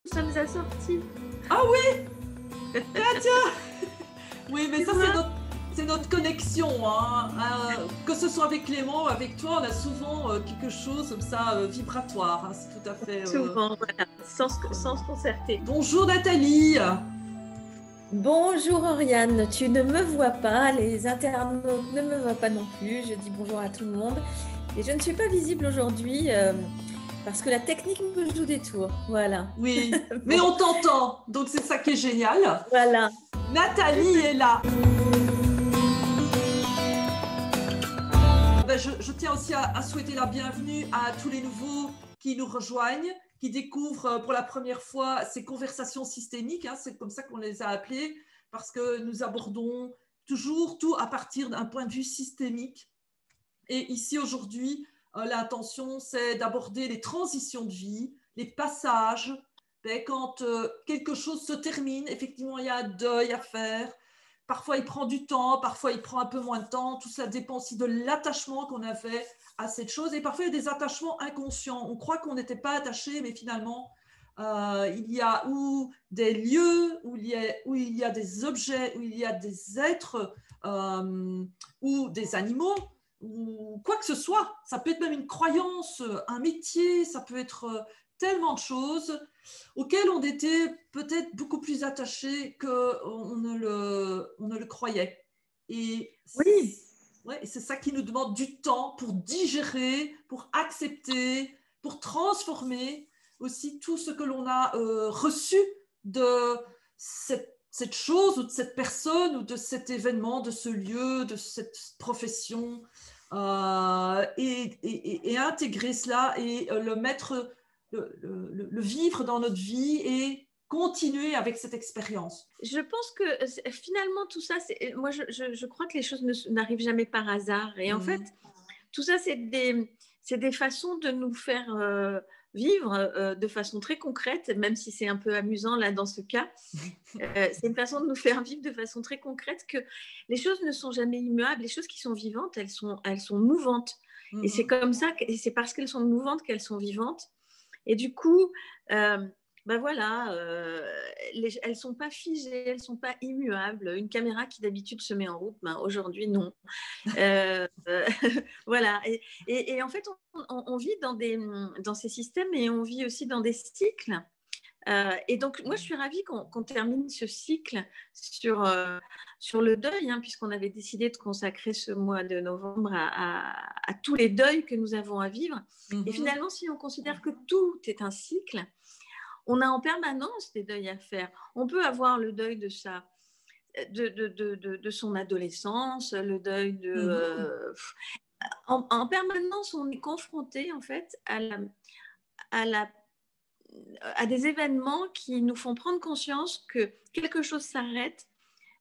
Ça nous a sorti. Ah oui. Ah tiens. Oui, mais ça c'est notre connexion. Hein. Que ce soit avec Clément ou avec toi, on a souvent quelque chose comme ça vibratoire. Hein. C'est tout à fait... Souvent, voilà, sans se concerter. Bonjour Nathalie. Bonjour Oriane, tu ne me vois pas, les internautes ne me voient pas non plus. Je dis bonjour à tout le monde. Et je ne suis pas visible aujourd'hui parce que la technique me joue des tours. Voilà. Oui, Bon. mais on t'entend, donc c'est ça qui est génial. Voilà. Nathalie est là. Ben, je tiens aussi à souhaiter la bienvenue à tous les nouveaux qui nous rejoignent, qui découvrent pour la première fois ces conversations systémiques. Hein, c'est comme ça qu'on les a appelées, parce que nous abordons toujours tout à partir d'un point de vue systémique. Et ici, aujourd'hui, l'intention, c'est d'aborder les transitions de vie, les passages. Quand quelque chose se termine, effectivement, il y a un deuil à faire. Parfois, il prend du temps, parfois, il prend un peu moins de temps. Tout ça dépend aussi de l'attachement qu'on avait à cette chose. Et parfois, il y a des attachements inconscients. On croit qu'on n'était pas attaché, mais finalement, il y a ou des lieux, où il y a des objets, où il y a des êtres ou des animaux ou quoi que ce soit. Ça peut être même une croyance, un métier, ça peut être tellement de choses auxquelles on était peut-être beaucoup plus attachés qu'on ne le croyait. Et Oui. ouais, c'est ça qui nous demande du temps pour digérer, pour accepter, pour transformer aussi tout ce que l'on a reçu de cette chose ou de cette personne ou de cet événement, de ce lieu, de cette profession, et intégrer cela et le mettre, le vivre dans notre vie et continuer avec cette expérience. Je pense que finalement, tout ça, moi, je crois que les choses n'arrivent jamais par hasard. Et en fait, tout ça, c'est des façons de nous faire vivre de façon très concrète, même si c'est un peu amusant là dans ce cas. C'est une façon de nous faire vivre de façon très concrète que les choses ne sont jamais immuables. Les choses qui sont vivantes, elles sont mouvantes. Et c'est comme ça, et c'est parce qu'elles sont mouvantes qu'elles sont vivantes. Et du coup, ben voilà, elles ne sont pas figées, elles ne sont pas immuables. Une caméra qui d'habitude se met en route, ben aujourd'hui non. Voilà. Et en fait, on vit dans ces systèmes et on vit aussi dans des cycles. Et donc, moi, je suis ravie qu'on termine ce cycle sur le deuil, hein, puisqu'on avait décidé de consacrer ce mois de novembre à tous les deuils que nous avons à vivre. Et finalement, si on considère que tout est un cycle, on a en permanence des deuils à faire. On peut avoir le deuil de son adolescence, le deuil de... En permanence, on est confronté, en fait, à des événements qui nous font prendre conscience que quelque chose s'arrête,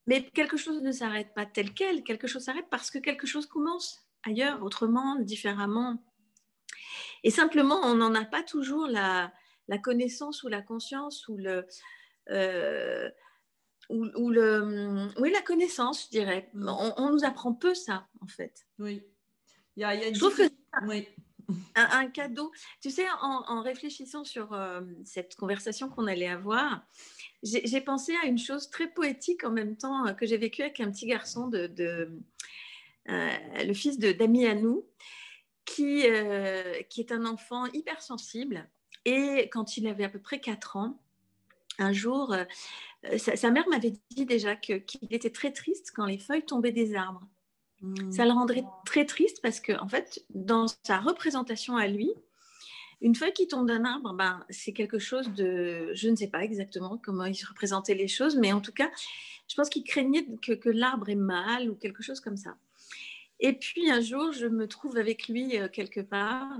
mais quelque chose ne s'arrête pas tel quel, quelque chose s'arrête parce que quelque chose commence ailleurs, autrement, différemment. Et simplement, on n'en a pas toujours la connaissance ou la conscience ou oui, la connaissance, je dirais. On nous apprend peu ça, en fait. Oui. Il y a une je trouve que oui. Un cadeau. Tu sais, en réfléchissant sur cette conversation qu'on allait avoir, j'ai pensé à une chose très poétique en même temps que j'ai vécue avec un petit garçon, le fils d'amis à nous, qui est un enfant hypersensible. Et quand il avait à peu près 4 ans, un jour, sa mère m'avait dit déjà qu'il était très triste quand les feuilles tombaient des arbres. Ça le rendrait très triste parce que, en fait, dans sa représentation à lui, une feuille qui tombe d'un arbre, ben, c'est quelque chose de... Je ne sais pas exactement comment il représentait les choses, mais en tout cas, je pense qu'il craignait que l'arbre ait mal ou quelque chose comme ça. Et puis, un jour, je me trouve avec lui quelque part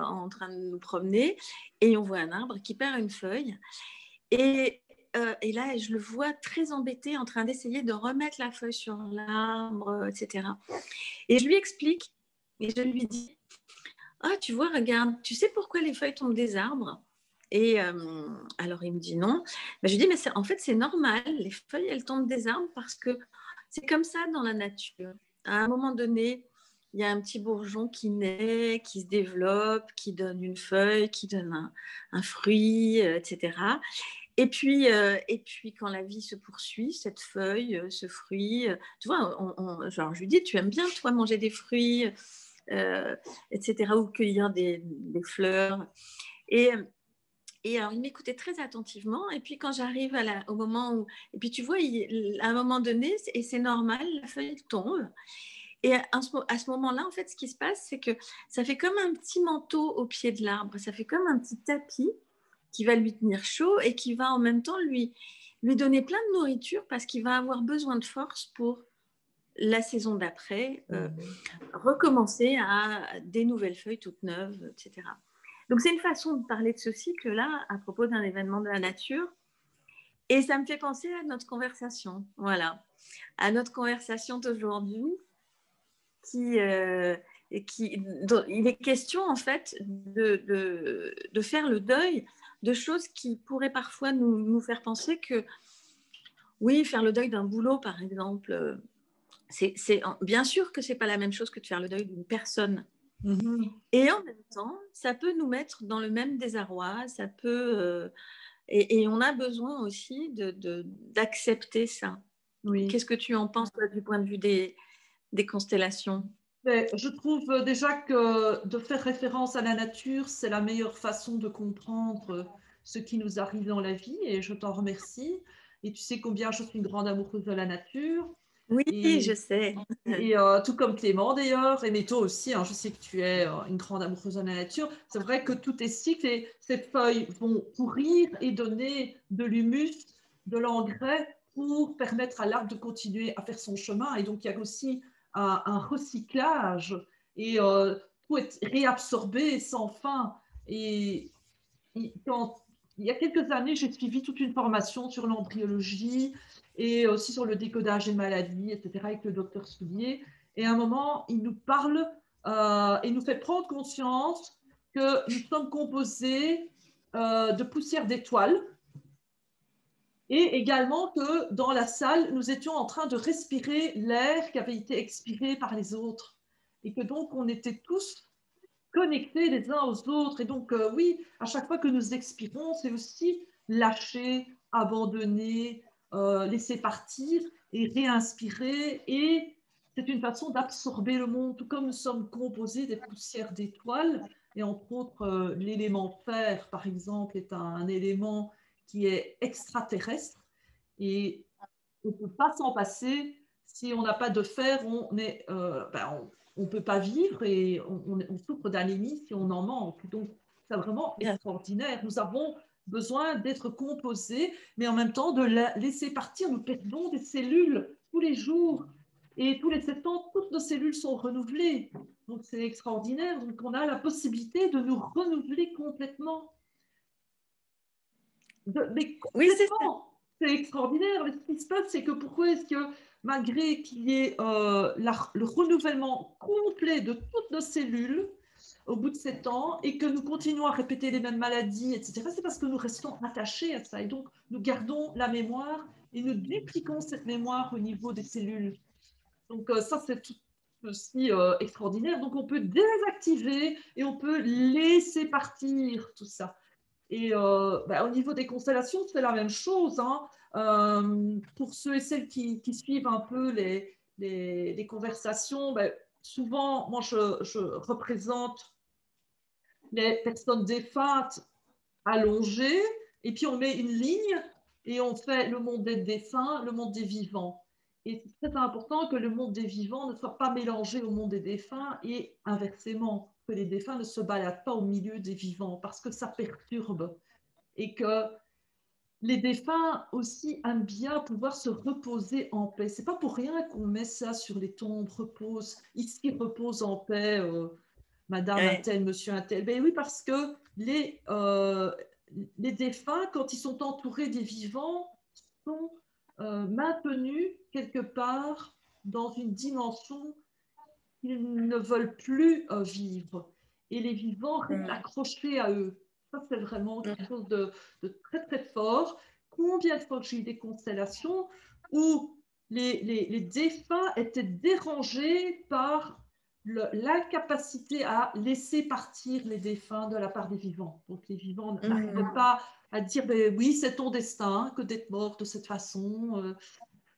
en train de nous promener et on voit un arbre qui perd une feuille. Et là, je le vois très embêté en train d'essayer de remettre la feuille sur l'arbre, etc. Et je lui explique et je lui dis « Ah, tu vois, regarde, tu sais pourquoi les feuilles tombent des arbres ?» Et alors, il me dit non. Ben, je lui dis « Mais en fait, c'est normal, les feuilles, elles tombent des arbres parce que c'est comme ça dans la nature. À un moment donné, il y a un petit bourgeon qui naît, qui se développe, qui donne une feuille, qui donne un fruit, etc. Et puis, quand la vie se poursuit, cette feuille, ce fruit, tu vois, genre, je lui dis, tu aimes bien, toi, manger des fruits, etc., ou cueillir des fleurs. Et, et alors, il m'écoutait très attentivement. Et puis, quand j'arrive au moment où... Et puis, tu vois, à un moment donné, et c'est normal, la feuille tombe. Et à ce moment-là, en fait, ce qui se passe, c'est que ça fait comme un petit manteau au pied de l'arbre. Ça fait comme un petit tapis qui va lui tenir chaud et qui va en même temps lui donner plein de nourriture parce qu'il va avoir besoin de force pour la saison d'après, recommencer à des nouvelles feuilles toutes neuves, etc. Donc, c'est une façon de parler de ce cycle-là à propos d'un événement de la nature. Et ça me fait penser à notre conversation, voilà, à notre conversation d'aujourd'hui dont il est question en fait de faire le deuil de choses qui pourraient parfois nous faire penser que, oui, faire le deuil d'un boulot, par exemple, bien sûr que c'est pas la même chose que de faire le deuil d'une personne. Et en même temps, ça peut nous mettre dans le même désarroi, ça peut, et on a besoin aussi d'accepter ça. Oui. Qu'est-ce que tu en penses, toi, du point de vue des constellations? Mais je trouve déjà que de faire référence à la nature, c'est la meilleure façon de comprendre ce qui nous arrive dans la vie, et je t'en remercie. Et tu sais combien je suis une grande amoureuse de la nature. Oui, je Et, sais. tout comme Clément d'ailleurs, et mais toi aussi, hein, je sais que tu es une grande amoureuse de la nature. C'est vrai que tout est cycle et ces feuilles vont pourrir et donner de l'humus, de l'engrais pour permettre à l'arbre de continuer à faire son chemin. Et donc il y a aussi un recyclage et tout est réabsorbé sans fin. Et quand, il y a quelques années, j'ai suivi toute une formation sur l'embryologie et aussi sur le décodage des maladies, etc., avec le docteur Soulier. Et à un moment, il nous parle et nous fait prendre conscience que nous sommes composés de poussière d'étoiles et également que dans la salle, nous étions en train de respirer l'air qui avait été expiré par les autres et que donc on était tous connectés les uns aux autres. Et donc, oui, à chaque fois que nous expirons, c'est aussi lâcher, abandonner, laisser partir et réinspirer. Et c'est une façon d'absorber le monde, tout comme nous sommes composés des poussières d'étoiles. Et entre autres, l'élément fer, par exemple, est un élément qui est extraterrestre. Et on ne peut pas s'en passer. Si on n'a pas de fer, on peut pas vivre et on souffre d'anémie si on en manque. Donc, c'est vraiment extraordinaire. Nous avons besoin d'être composés, mais en même temps de la laisser partir. Nous perdons des cellules tous les jours et tous les 7 ans, toutes nos cellules sont renouvelées. Donc, c'est extraordinaire. Donc, on a la possibilité de nous renouveler complètement. Mais Oui, c'est ça. complètement, c'est extraordinaire. Mais ce qui se passe, c'est que pourquoi est-ce que malgré qu'il y ait le renouvellement complet de toutes nos cellules au bout de 7 ans et que nous continuons à répéter les mêmes maladies, etc., c'est parce que nous restons attachés à ça. Et donc, nous gardons la mémoire et nous dupliquons cette mémoire au niveau des cellules. Donc, ça, c'est tout aussi extraordinaire. Donc, on peut désactiver et on peut laisser partir tout ça. Et au niveau des constellations, c'est la même chose. Hein. Pour ceux et celles qui suivent un peu les conversations, souvent, moi, je représente les personnes défuntes allongées, et puis on met une ligne et on fait le monde des défunts, le monde des vivants. Et c'est très important que le monde des vivants ne soit pas mélangé au monde des défunts et inversement, que les défunts ne se baladent pas au milieu des vivants parce que ça perturbe et que les défunts aussi aiment bien pouvoir se reposer en paix. C'est pas pour rien qu'on met ça sur les tombes, repose, ici repose en paix, madame un tel, monsieur un tel. Ben oui, parce que les défunts, quand ils sont entourés des vivants, sont maintenus quelque part dans une dimension qu'ils ne veulent plus vivre. Et les vivants restent accrochés à eux. Ça, c'est vraiment quelque chose de très, très fort. Combien de fois que j'ai eu des constellations où les défunts étaient dérangés par l'incapacité à laisser partir les défunts de la part des vivants. Donc les vivants n'arrivent Mhm. pas à dire ben, oui, c'est ton destin que d'être mort de cette façon,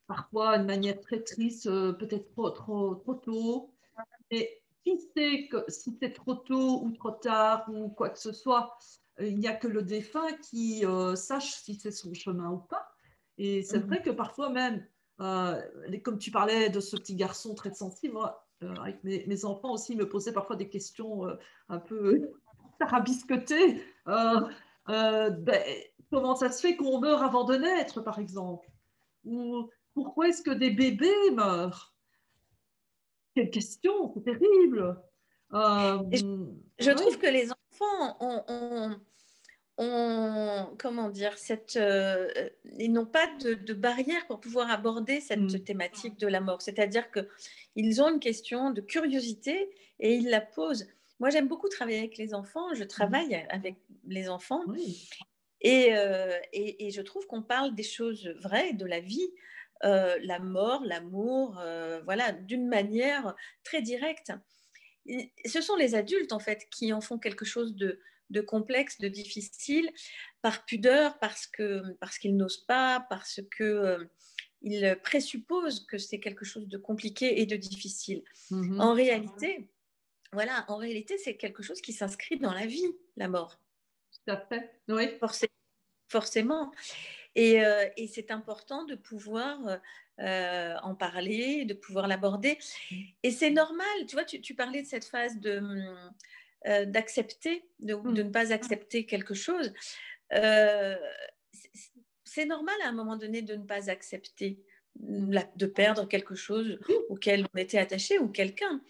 parfois de manière très triste, peut-être trop tôt. Et qui sait que si c'est trop tôt ou trop tard ou quoi que ce soit, il n'y a que le défunt qui sache si c'est son chemin ou pas. Et c'est Mhm. vrai que parfois même, comme tu parlais de ce petit garçon très sensible, moi, avec mes enfants aussi, me posaient parfois des questions un peu tarabiscotées. Ben, comment ça se fait qu'on meurt avant de naître, par exemple? Ou pourquoi est-ce que des bébés meurent? Quelle question, c'est terrible. Et je trouve Oui. que les enfants comment dire, ils n'ont pas de barrière pour pouvoir aborder cette Mm. thématique de la mort. C'est-à-dire qu'ils ont une question de curiosité et ils la posent. Moi, j'aime beaucoup travailler avec les enfants. Je Mm. travaille avec les enfants Oui, et je trouve qu'on parle des choses vraies, de la vie, la mort, l'amour, voilà, d'une manière très directe. Ce sont les adultes, en fait, qui en font quelque chose de complexe, de difficile, par pudeur, parce qu'ils n'osent pas, parce qu'ils présupposent que c'est quelque chose de compliqué et de difficile. En mhm, réalité, voilà, en réalité, c'est quelque chose qui s'inscrit dans la vie, la mort, tout à fait. Oui. forcément. Et c'est important de pouvoir en parler, de pouvoir l'aborder. Et c'est normal, tu vois, tu parlais de cette phase d'accepter, de Mm. ne pas accepter quelque chose. Euh, c'est normal à un moment donné de ne pas accepter, Mm. de perdre quelque chose Oui. auquel on était attaché ou quelqu'un.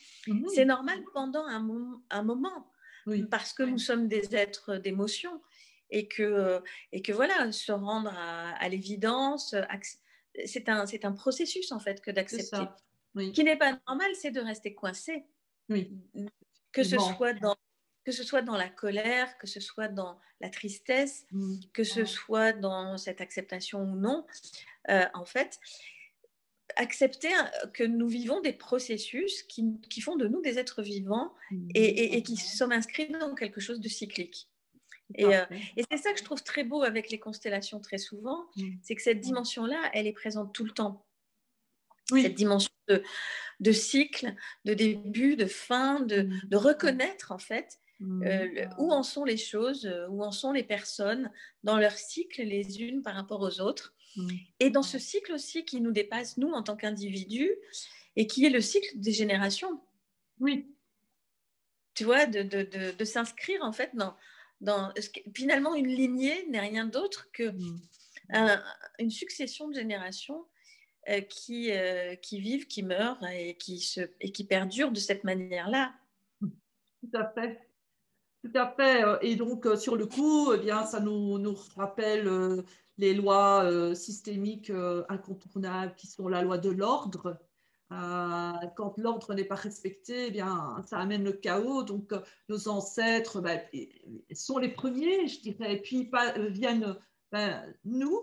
C'est Mhm. normal pendant un moment, Oui, parce que nous sommes des êtres d'émotion et que voilà, se rendre à l'évidence, c'est un processus en fait que c'est d'accepter. ça. Oui, Qui n'est pas normal, c'est de rester coincé, oui, que ce effectivement. soit dans la colère, que ce soit dans la tristesse, Mm. que ce soit dans cette acceptation ou non. En fait, accepter que nous vivons des processus qui font de nous des êtres vivants Mm. et qui sommes inscrits dans quelque chose de cyclique. Tout Et, à euh, fait. et c'est ça que je trouve très beau avec les constellations très souvent, Mm. c'est que cette dimension-là, elle est présente tout le temps. Cette Oui. dimension de cycle, de début, de fin, Mm. de reconnaître en fait Mm. où en sont les choses, où en sont les personnes dans leur cycle les unes par rapport aux autres. Mm. Et dans ce cycle aussi qui nous dépasse, nous, en tant qu'individus, et qui est le cycle des générations. Oui, Tu vois, de s'inscrire en fait finalement, une lignée n'est rien d'autre que mm. une succession de générations qui vivent, qui meurent et qui perdurent de cette manière-là. Tout à fait. Tout à fait. Et donc, sur le coup, eh bien, ça nous rappelle les lois systémiques incontournables qui sont la loi de l'ordre. Quand l'ordre n'est pas respecté, eh bien, ça amène le chaos. Donc, nos ancêtres ben, sont les premiers, je dirais, et puis viennent ben, nous,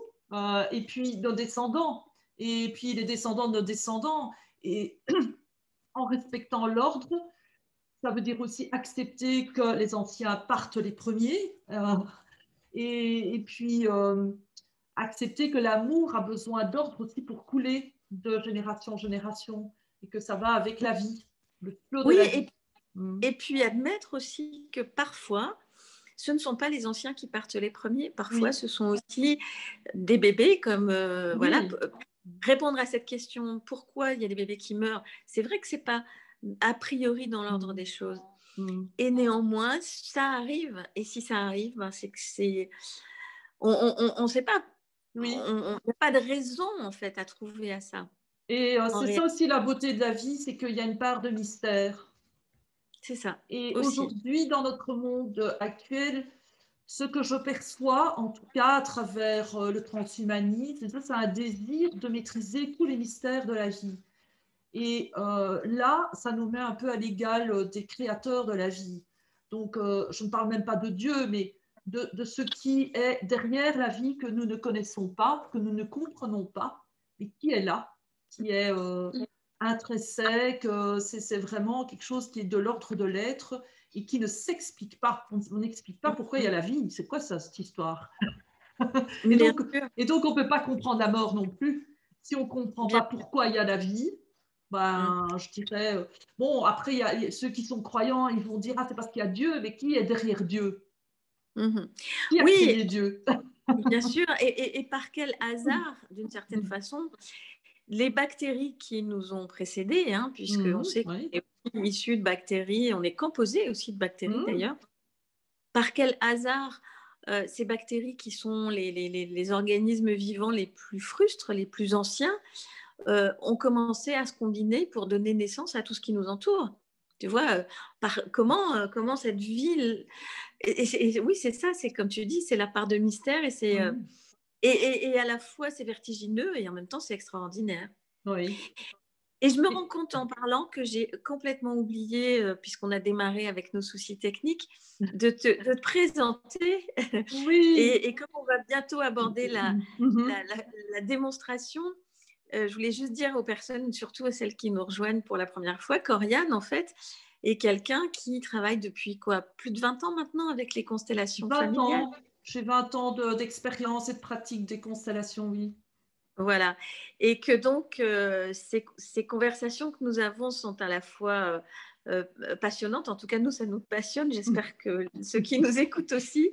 et puis nos descendants, et puis les descendants de nos descendants. Et en respectant l'ordre, ça veut dire aussi accepter que les anciens partent les premiers et puis accepter que l'amour a besoin d'ordre aussi pour couler de génération en génération et que ça va avec la vie, le flot de Oui, la vie. Mm. et puis admettre aussi que parfois, ce ne sont pas les anciens qui partent les premiers, parfois Oui, ce sont aussi des bébés, comme voilà, oui, répondre à cette question, pourquoi il y a des bébés qui meurent, c'est vrai que c'est pas a priori dans l'ordre mm. des choses. Mm. Et néanmoins, ça arrive. Et si ça arrive, ben, c'est que c'est. On ne sait pas. Oui. On n'a pas de raison, en fait, à trouver à ça. Et En c'est ça réalité, aussi la beauté de la vie, c'est qu'il y a une part de mystère. c'est ça Et aussi. aujourd'hui, dans notre monde actuel, ce que je perçois, en tout cas à travers le transhumanisme, c'est un désir de maîtriser tous les mystères de la vie. Et là, ça nous met un peu à l'égal des créateurs de la vie. Donc, je ne parle même pas de Dieu, mais de ce qui est derrière la vie que nous ne connaissons pas, que nous ne comprenons pas, et qui est là, qui est intrinsèque, c'est vraiment quelque chose qui est de l'ordre de l'être et qui ne s'explique pas. On n'explique pas pourquoi il y a la vie. C'est quoi ça, cette histoire? Et Bien donc, sûr, et donc on ne peut pas comprendre la mort non plus. Si on ne comprend bien pas pourquoi il y a la vie, sûr. ben, je dirais, bon, après, il y a ceux qui sont croyants, ils vont dire, ah, c'est parce qu'il y a Dieu, mais qui est derrière Dieu? Mhm. Qui a Oui, créé Dieu? bien sûr. Et par quel hasard, d'une certaine façon, les bactéries qui nous ont précédés, hein, puisqu'on Mhm, sait qu'on oui. est issu de bactéries, on est composé aussi de bactéries Mhm, d'ailleurs, par quel hasard ces bactéries qui sont les organismes vivants les plus frustres, les plus anciens, ont commencé à se combiner pour donner naissance à tout ce qui nous entoure. Tu vois, comment cette ville... Et oui, c'est ça, c'est comme tu dis, c'est la part de mystère mhm, et à la fois c'est vertigineux et en même temps c'est extraordinaire. oui. Et je me rends Et- compte en parlant que j'ai complètement oublié, puisqu'on a démarré avec nos soucis techniques, de te présenter. oui. Et comme on va bientôt aborder Mhm. la démonstration, je voulais juste dire aux personnes, surtout à celles qui nous rejoignent pour la première fois, qu'Oriane, en fait, est quelqu'un qui travaille depuis quoi, plus de 20 ans maintenant avec les constellations 20 familiales. ans. J'ai 20 ans d'expérience et de pratique des constellations, oui. Voilà. Et que donc, ces conversations que nous avons sont à la fois passionnantes. En tout cas, nous, ça nous passionne. J'espère que ceux qui nous écoutent aussi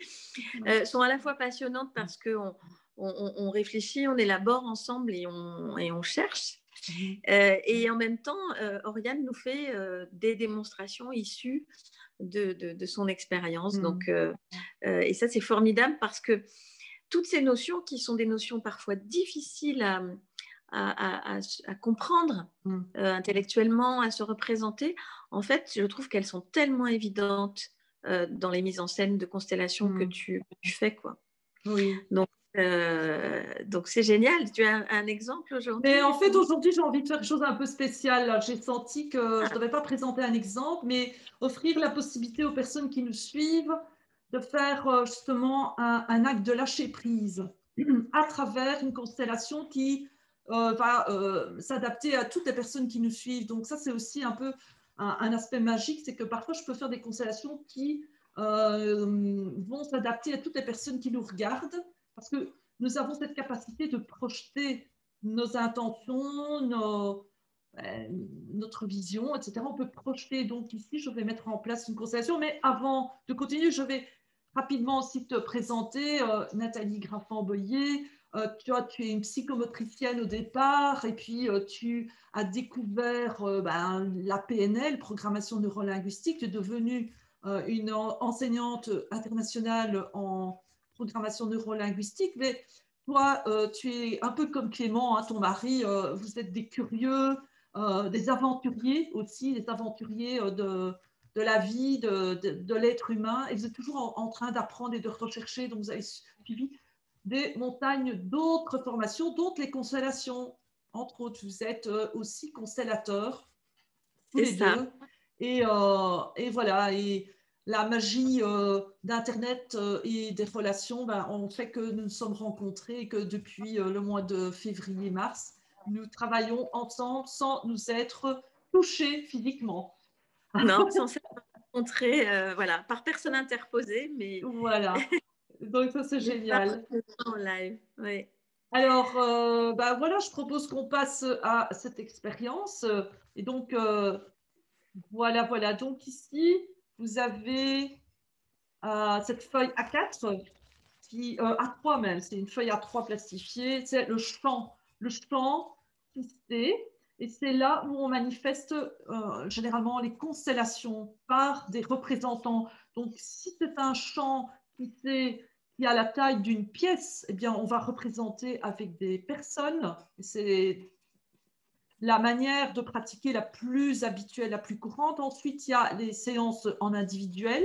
sont à la fois passionnantes parce qu'on on réfléchit, on élabore ensemble et on cherche. Mhm. Et en même temps, Oriane nous fait des démonstrations issues de son expérience. Donc, Mhm. et ça, c'est formidable parce que toutes ces notions qui sont des notions parfois difficiles à comprendre Mhm. intellectuellement, à se représenter, en fait, je trouve qu'elles sont tellement évidentes dans les mises en scène de constellations que Mhm. tu fais, quoi. Oui. Donc c'est génial. Tu as un exemple Mais aujourd'hui, en fait, justement? aujourd'hui, j'ai envie de faire quelque chose un peu spécial. Là. J'ai senti que je ne devais pas présenter un exemple, mais offrir la possibilité aux personnes qui nous suivent de faire justement un acte de lâcher prise à travers une constellation qui va s'adapter à toutes les personnes qui nous suivent. Donc ça, c'est aussi un peu un aspect magique, c'est que parfois, je peux faire des constellations qui vont s'adapter à toutes les personnes qui nous regardent, parce que nous avons cette capacité de projeter nos intentions, notre vision, etc. On peut projeter. Donc ici, je vais mettre en place une constellation. Mais avant de continuer, je vais rapidement aussi te présenter Nathalie Graffan-Boyer. Tu es une psychomotricienne au départ et puis tu as découvert la PNL, programmation neurolinguistique. Tu es devenue une enseignante internationale en programmation neurolinguistique. Mais toi, tu es un peu comme Clément, hein, ton mari, vous êtes des curieux, des aventuriers aussi, des aventuriers de la vie, de l'être humain, et vous êtes toujours en train d'apprendre et de rechercher, donc vous avez suivi des montagnes d'autres formations, dont les constellations. Entre autres, vous êtes aussi constellateurs, tous C'est les ça. deux, et voilà, et la magie d'Internet et des relations, on fait que nous nous sommes rencontrés et que depuis le mois de février-mars, nous travaillons ensemble sans nous être touchés physiquement. Non, sans s'être rencontrés, voilà, par personne interposée, Voilà, donc ça c'est mais pas génial. en live. Oui. Alors, voilà, je propose qu'on passe à cette expérience. Et donc, voilà, voilà. Donc ici, vous avez cette feuille A4 qui A3 même, c'est une feuille A3 plastifiée, c'est le champ tissé, et c'est là où on manifeste généralement les constellations par des représentants. Donc, si c'est un champ tissé qui a la taille d'une pièce, eh bien, on va représenter avec des personnes. C'est la manière de pratiquer la plus habituelle, la plus courante. Ensuite, il y a les séances en individuel.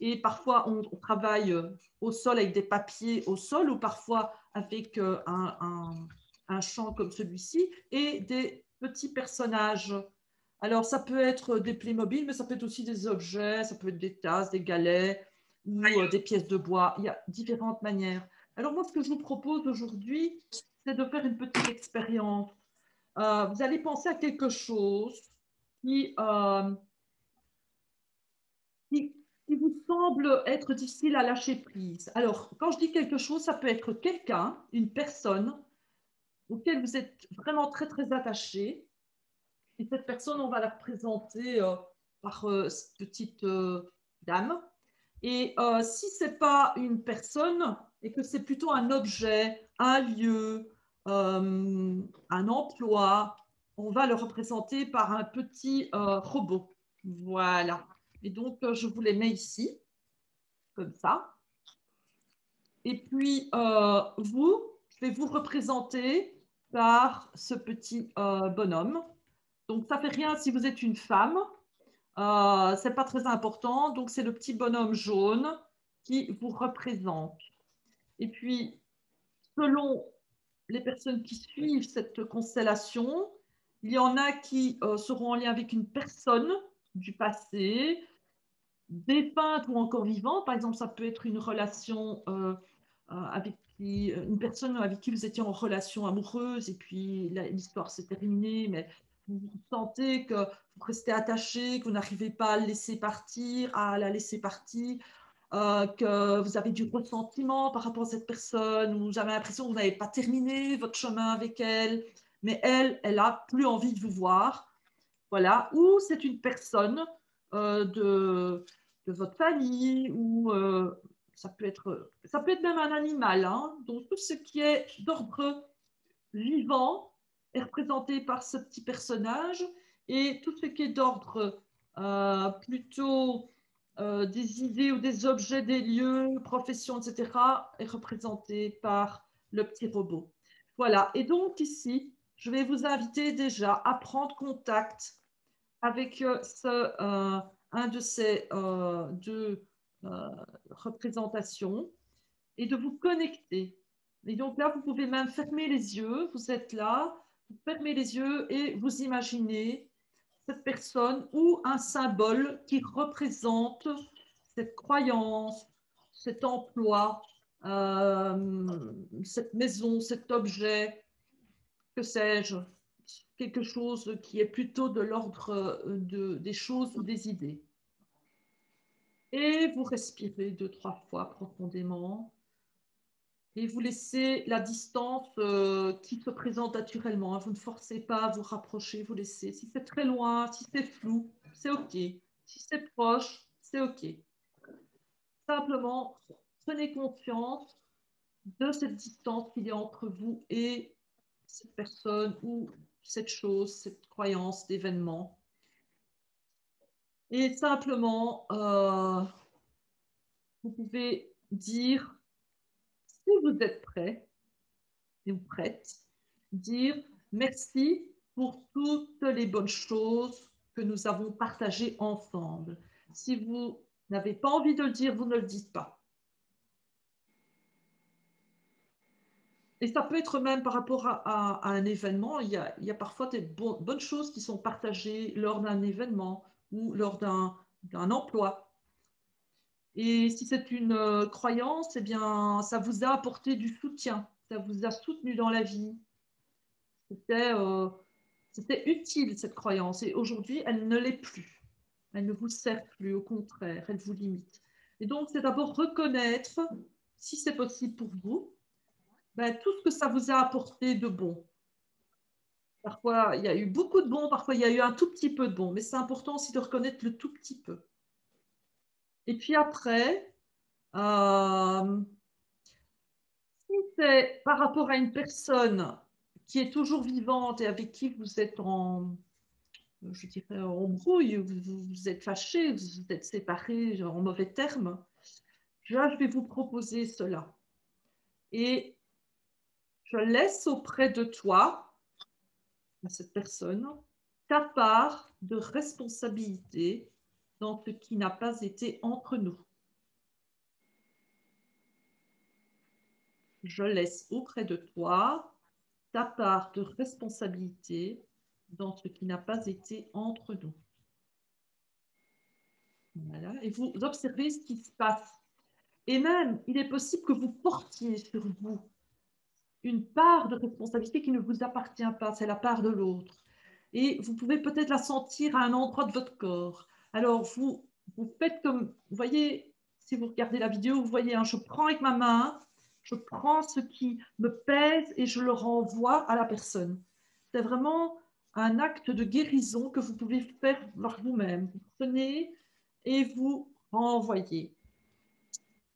Et parfois, on travaille au sol avec des papiers au sol ou parfois avec un champ comme celui-ci et des petits personnages. Alors, ça peut être des Playmobil, mais ça peut être aussi des objets, ça peut être des tasses, des galets ou des pièces de bois. Il y a différentes manières. Alors, moi, ce que je vous propose aujourd'hui, c'est de faire une petite expérience. vous allez penser à quelque chose qui, qui, qui vous semble être difficile à lâcher prise. Alors, quand je dis quelque chose, ça peut être quelqu'un, une personne auquel vous êtes vraiment très, très attaché. Et cette personne, on va la représenter par cette petite dame. Et si ce n'est pas une personne et que c'est plutôt un objet, un lieu, un emploi, on va le représenter par un petit robot. Voilà. Et donc, je vous les mets ici, comme ça. Et puis, je vais vous représenter par ce petit bonhomme. Donc, ça fait rien si vous êtes une femme. C'est pas très important. Donc, c'est le petit bonhomme jaune qui vous représente. Et puis, selon les personnes qui suivent cette constellation, il y en a qui seront en lien avec une personne du passé, défunte ou encore vivante. Par exemple, ça peut être une relation avec une personne avec qui vous étiez en relation amoureuse et puis l'histoire s'est terminée, mais vous sentez que vous restez attaché, que vous n'arrivez pas à le laisser partir, à la laisser partir, que vous avez du ressentiment par rapport à cette personne, ou vous avez l'impression que vous n'avez pas terminé votre chemin avec elle, mais elle a plus envie de vous voir. Voilà. Ou c'est une personne de votre famille, ou ça peut être même un animal. Hein. Donc tout ce qui est d'ordre vivant est représenté par ce petit personnage, et tout ce qui est d'ordre plutôt des idées ou des objets, des lieux, professions, etc., est représenté par le petit robot. Voilà. Et donc ici, je vais vous inviter déjà à prendre contact avec un de ces deux représentations et de vous connecter. Et donc là, vous pouvez même fermer les yeux, vous êtes là, vous fermez les yeux et vous imaginez cette personne ou un symbole qui représente cette croyance, cet emploi, cette maison, cet objet, que sais-je, quelque chose qui est plutôt de l'ordre des choses ou des idées. Et vous respirez 2-3 fois profondément et vous laissez la distance qui se présente naturellement. Vous ne forcez pas à vous rapprocher, vous laissez. Si c'est très loin, si c'est flou, c'est OK. Si c'est proche, c'est OK. Simplement, prenez conscience de cette distance qu'il y a entre vous et cette personne ou cette chose, cette croyance d'événement. Et simplement, vous pouvez dire, si vous êtes prêt ou prête, dire merci pour toutes les bonnes choses que nous avons partagées ensemble. Si vous n'avez pas envie de le dire, vous ne le dites pas. Et ça peut être même par rapport à un événement. Il y a parfois des bonnes choses qui sont partagées lors d'un événement ou lors d'un emploi. Et si c'est une croyance, eh bien, ça vous a apporté du soutien, ça vous a soutenu dans la vie. C'était utile, cette croyance. Et aujourd'hui, elle ne l'est plus. Elle ne vous sert plus, au contraire, elle vous limite. Et donc, c'est d'abord reconnaître, si c'est possible pour vous, ben, tout ce que ça vous a apporté de bon. Parfois, il y a eu beaucoup de bon, parfois, il y a eu un tout petit peu de bon. Mais c'est important aussi de reconnaître le tout petit peu. Et puis après, si c'est par rapport à une personne qui est toujours vivante et avec qui vous êtes je dirais, en brouille, vous êtes fâché, vous êtes séparés en mauvais termes, là, je vais vous proposer cela. Et je laisse auprès de toi, à cette personne, ta part de responsabilité dans ce qui n'a pas été entre nous. Je laisse auprès de toi ta part de responsabilité dans ce qui n'a pas été entre nous. Voilà. Et vous observez ce qui se passe. Et même, il est possible que vous portiez sur vous une part de responsabilité qui ne vous appartient pas, c'est la part de l'autre. Et vous pouvez peut-être la sentir à un endroit de votre corps. Alors, vous faites comme, vous voyez, si vous regardez la vidéo, vous voyez, hein, je prends avec ma main, je prends ce qui me pèse et je le renvoie à la personne. C'est vraiment un acte de guérison que vous pouvez faire par vous-même. Vous prenez et vous renvoyez.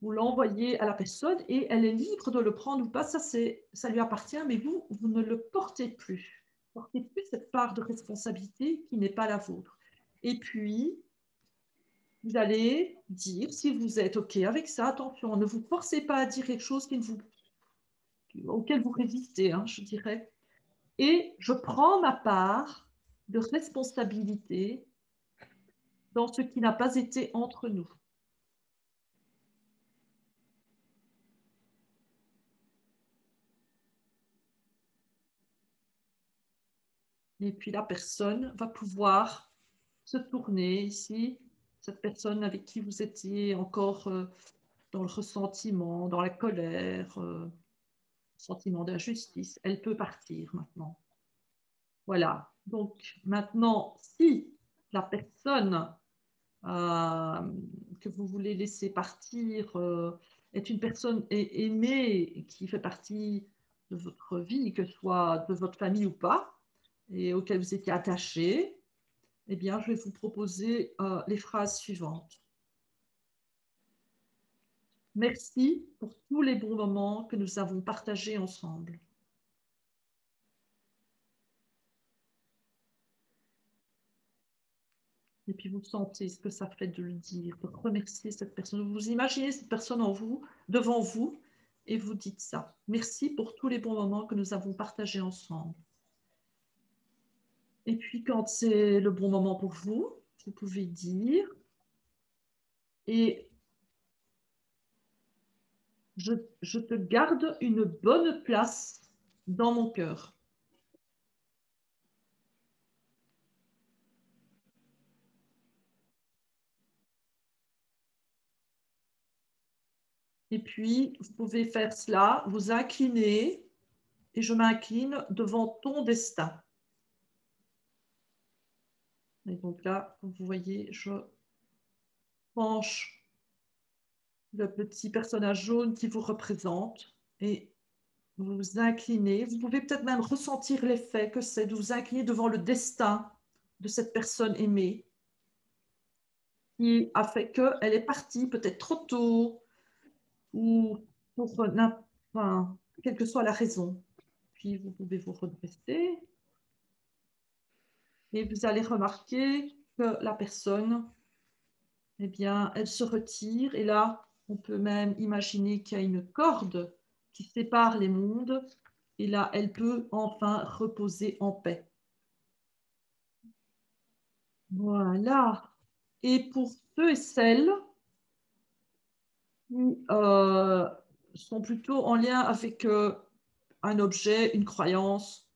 Vous l'envoyez à la personne et elle est libre de le prendre ou pas. Ça lui appartient, mais vous ne le portez plus. Vous ne portez plus cette part de responsabilité qui n'est pas la vôtre. Et puis, vous allez dire, si vous êtes OK avec ça, attention, ne vous forcez pas à dire quelque chose auquel vous résistez, hein, je dirais. Et je prends ma part de responsabilité dans ce qui n'a pas été entre nous. Et puis la personne va pouvoir se tourner ici, cette personne avec qui vous étiez encore dans le ressentiment, dans la colère, sentiment d'injustice, elle peut partir maintenant. Voilà. Donc maintenant, si la personne que vous voulez laisser partir est une personne aimée qui fait partie de votre vie, que ce soit de votre famille ou pas, et auquel vous étiez attaché, eh bien, je vais vous proposer les phrases suivantes. Merci pour tous les bons moments que nous avons partagés ensemble. Et puis vous sentez ce que ça fait de le dire, de remercier cette personne. Vous imaginez cette personne en vous, devant vous, et vous dites ça. Merci pour tous les bons moments que nous avons partagés ensemble. Et puis quand c'est le bon moment pour vous, vous pouvez dire, et je te garde une bonne place dans mon cœur. Et puis, vous pouvez faire cela, vous incliner, et je m'incline devant ton destin. Et donc là, vous voyez, je penche le petit personnage jaune qui vous représente et vous vous inclinez. Vous pouvez peut-être même ressentir l'effet que c'est de vous incliner devant le destin de cette personne aimée qui a fait qu'elle est partie peut-être trop tôt ou pour enfin, quelle que soit la raison. Puis vous pouvez vous redresser et vous allez remarquer que la personne, eh bien, elle se retire et là, on peut même imaginer qu'il y a une corde qui sépare les mondes et là, elle peut enfin reposer en paix. Voilà. Et pour ceux et celles qui sont plutôt en lien avec un objet, une croyance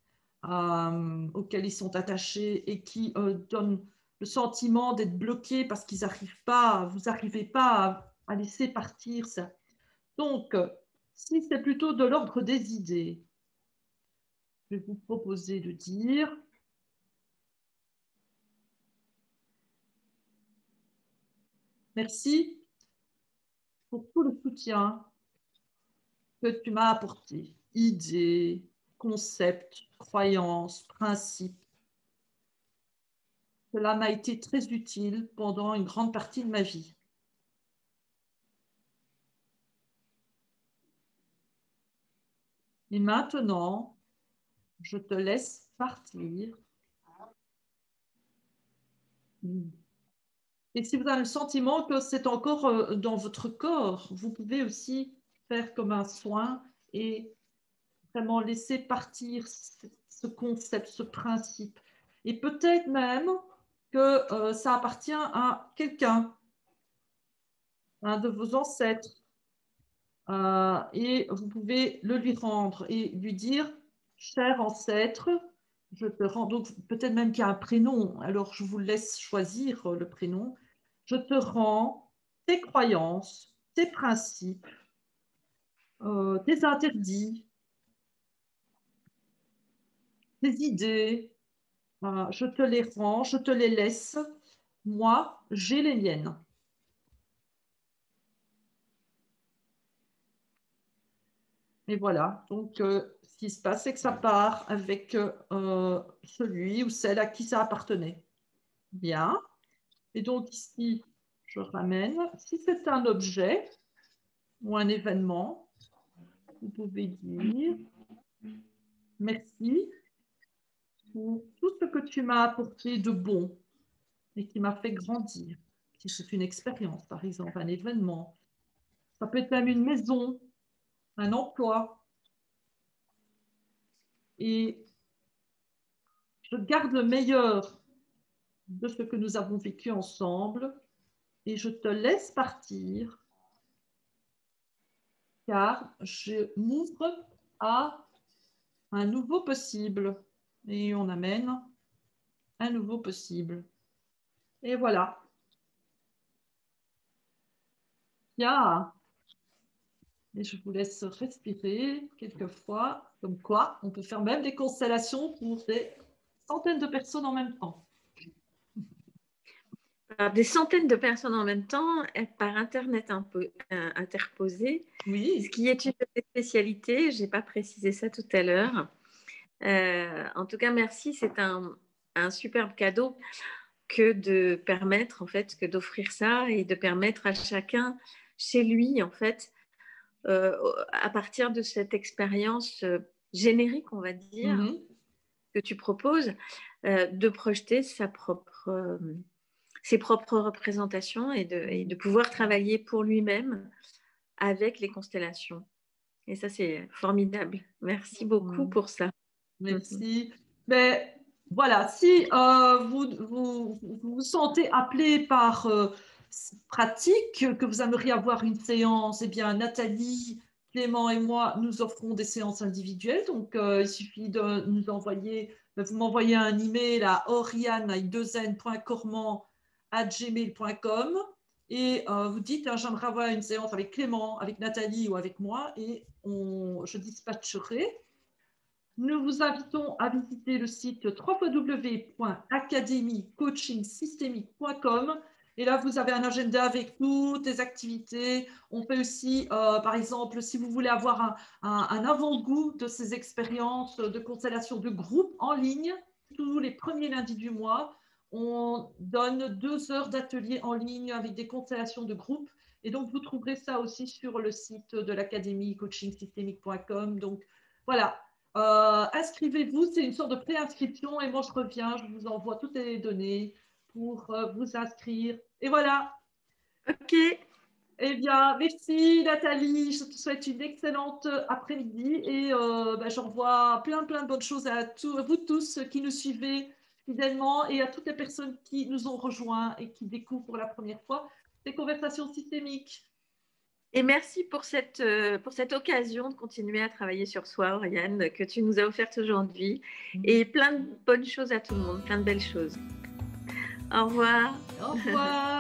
auquel ils sont attachés et qui donnent le sentiment d'être bloqués parce qu'ils n'arrivent pas, vous n'arrivez pas à laisser partir ça. Donc, si c'est plutôt de l'ordre des idées, je vais vous proposer de dire merci pour tout le soutien que tu m'as apporté. Idées, concepts, croyances, principes. Cela m'a été très utile pendant une grande partie de ma vie. Et maintenant, je te laisse partir. Et si vous avez le sentiment que c'est encore dans votre corps, vous pouvez aussi faire comme un soin et vraiment laisser partir ce concept, ce principe. Et peut-être même que ça appartient à quelqu'un, un de vos ancêtres, et vous pouvez le lui rendre et lui dire, cher ancêtre, je te rends, donc peut-être même qu'il y a un prénom, alors je vous laisse choisir le prénom, je te rends tes croyances, tes principes, tes interdits, tes idées, je te les rends, je te les laisse. Moi, j'ai les miennes. Et voilà, donc ce qui se passe, c'est que ça part avec celui ou celle à qui ça appartenait. Bien. Et donc ici, je ramène. Si c'est un objet ou un événement, vous pouvez dire merci pour tout ce que tu m'as apporté de bon et qui m'a fait grandir. Si c'est une expérience, par exemple, un événement, ça peut être même une maison, un emploi. Et je garde le meilleur de ce que nous avons vécu ensemble et je te laisse partir car je m'ouvre à un nouveau possible. Et on amène un nouveau possible. Et voilà. Bien. Et je vous laisse respirer quelquefois, comme quoi on peut faire même des constellations pour des centaines de personnes en même temps. Alors, des centaines de personnes en même temps, par Internet interposé, Oui. ce qui est une de mes spécialités. Je n'ai pas précisé ça tout à l'heure. En tout cas, merci. C'est un superbe cadeau que de permettre, en fait, que d'offrir ça et de permettre à chacun, chez lui, en fait, à partir de cette expérience générique, on va dire, que tu proposes, de projeter ses propres représentations et de pouvoir travailler pour lui-même avec les constellations. Et ça, c'est formidable. Merci beaucoup pour ça. Merci. Mais voilà, si vous vous sentez appelé par pratique, que vous aimeriez avoir une séance, eh bien, Nathalie, Clément et moi, nous offrons des séances individuelles. Donc, il suffit de nous envoyer, vous m'envoyez un email à oriane.cormand@gmail.com et vous dites, j'aimerais avoir une séance avec Clément, avec Nathalie ou avec moi et je dispatcherai. Nous vous invitons à visiter le site www.academycoachingsystémique.com et là, vous avez un agenda avec toutes les activités. On fait aussi, par exemple, si vous voulez avoir un avant-goût de ces expériences de constellation de groupe en ligne, tous les premiers lundis du mois, on donne 2 heures d'atelier en ligne avec des constellations de groupe. Et donc, vous trouverez ça aussi sur le site de l'Académie coachingsystémique.com. Donc, voilà. Inscrivez-vous, c'est une sorte de préinscription et moi je reviens, je vous envoie toutes les données pour vous inscrire. Et voilà. Ok. Eh bien, merci Nathalie, je te souhaite une excellente après-midi et j'envoie plein de bonnes choses à vous tous qui nous suivez fidèlement et à toutes les personnes qui nous ont rejoints et qui découvrent pour la première fois ces conversations systémiques. Et merci pour cette occasion de continuer à travailler sur soi, Oriane, que tu nous as offerte aujourd'hui. Et plein de bonnes choses à tout le monde, plein de belles choses. Au revoir. Au revoir.